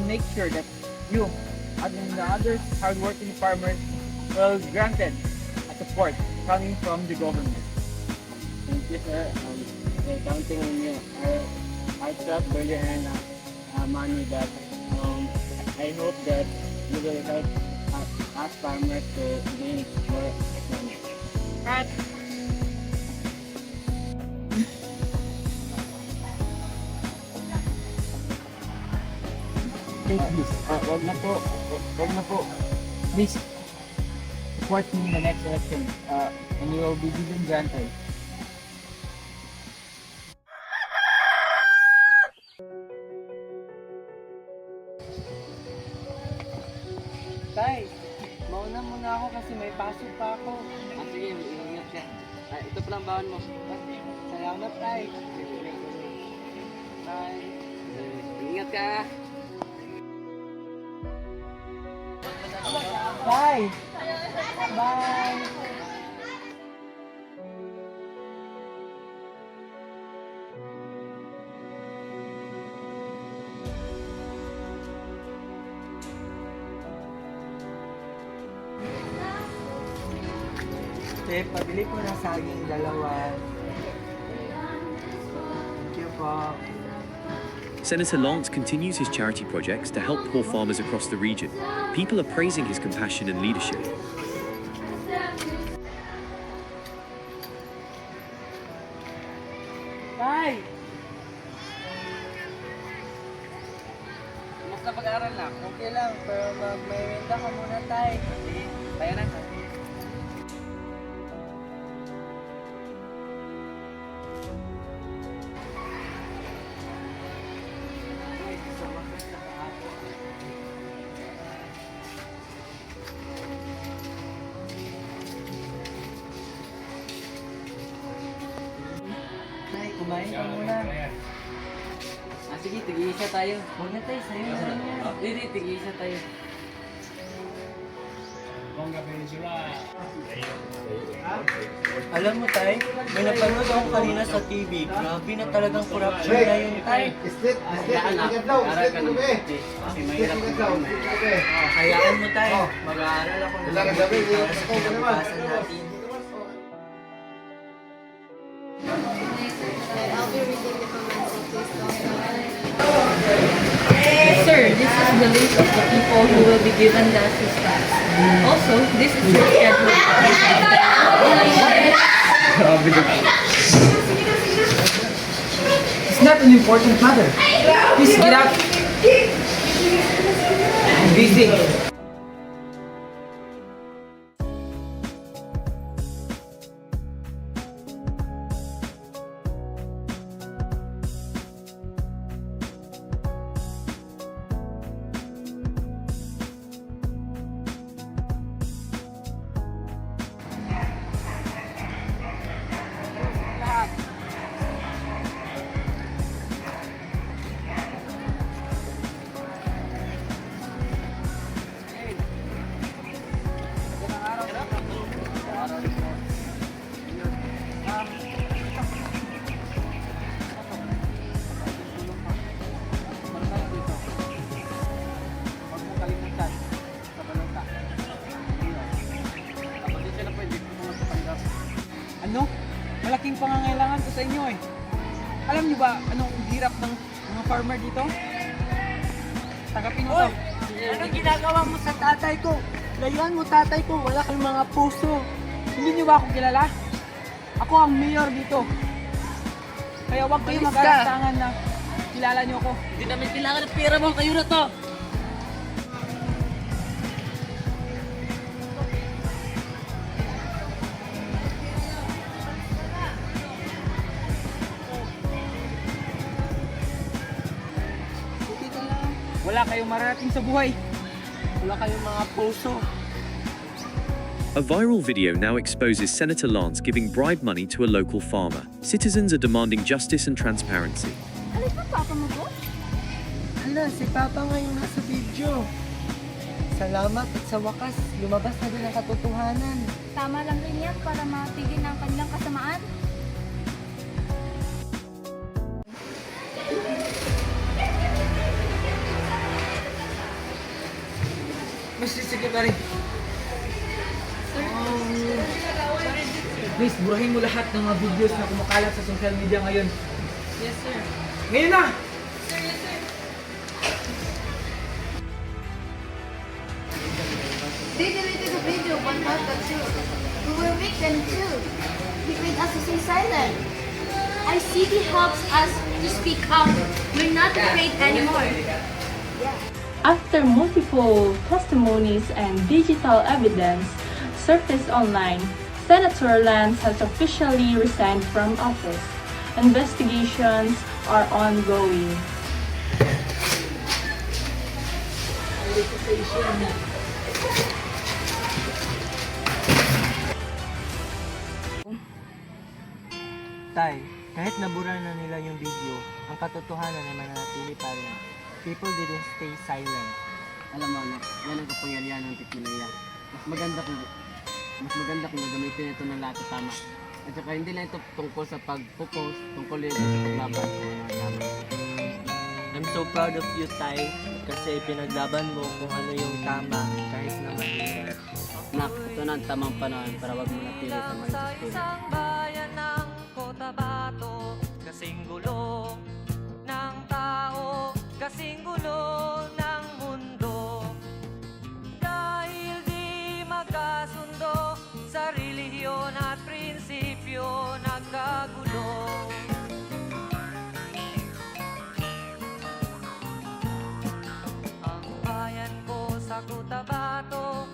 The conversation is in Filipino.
make sure that you and the other hardworking farmers will granted a support coming from the government. Thank you, sir. We're counting on you. Our truck barely earn money, but I hope that you will help us farmers to gain more money. At take this. Wag na po. Wag na po. Please support me in the next election. And you will be given granted. Tay, mauna muna ako kasi may pasok pa ako. Sige, ingat ka. Ito palang baon mo. Salamat, Tay. Tay. Ingat ka. Tay! Bye! Pabili ko ng saging dalawa. Thank you po. Senator Lance continues his charity projects to help poor farmers across the region. People are praising his compassion and leadership. Tay! Kumusta pag-aaral na? Okay lang, pero may wenda ka muna, Tay. Sige, tayo na. Tay, kumain ka muna. Sige, tig-isa tayo. Huwag na tayo, sa'yo. Hindi, tig-isa tayo. Alam mo, Tay, may napanood ako kanina sa TV. Grabe na talagang corruption na yun, Tay. Mag-aaral ka ng buti. Kasi mahirap ang gawin. Hayaan mo, Tay. Mag-aaral ako ng buti para sa kinabukasan natin. I'll be reading the comments, so please don't. Sir, this is the list of the people who will be given the assistance. Also, this is your schedule. It's not an important matter. Please get out. I'm busy. Ano? Malaking pangangailangan ko sa inyo eh. Alam niyo ba anong hirap ng mga farmer dito? Tagapin mo to. Anong ginagawa mo sa tatay ko? Layuan mo tatay ko, wala kang mga puso. Hindi niyo ba ako kilala? Ako ang mayor dito. Kaya huwag kayo mag-alantangan na kilala niyo ako. Hindi namin kailangan ng pera mo, kayo na to. Wala kayong mararating sa buhay. Wala kayong mga puso. A viral video now exposes Senator Lance giving bribe money to a local farmer. Citizens are demanding justice and transparency. Alis pa papa mo po? Hala, si Papa ngayon nasa video. Salamat at sa wakas, lumabas na din ang katotohanan. Tama lang rin yan para matigil ang kanilang kasamaan. Mas secretary. Please, burahin mo lahat ng mga videos na kumakalat sa social media ngayon. Yes, sir. Ngayon na! Sir, yes, sir. They deleted the video, but not the truth. We were victims too. He made us to stay silent. ICT helps us to speak up. We're not afraid anymore. After multiple testimonies and digital evidence surfaced online, Senator Lance has officially resigned from office. Investigations are ongoing. Tay, kahit nabura na nila yung video, ang katotohanan ay mananatili pa rin. People didn't stay silent. Alam mo anak, yan ang kapangyarihan ng teknolohiya. Mas maganda kung gagamitin ito ng lahat na tama. At saka hindi lang ito tungkol sa pagpo-post, tungkol din sa paglaban sa mga tama. I'm so proud of you, Tay, kasi pinaglaban mo kung ano yung tama kahit na mahirap. Nak, ito na ang tamang panahon para wag mo natili sa mga sistema. Isang bayan ng Cotabato, kasing gulo ng tao, kasing gulo ng mundo. Dahil di magkasundo sa relihiyon at prinsipyo nagkagulo. Ang bayan ko sa Cotabato,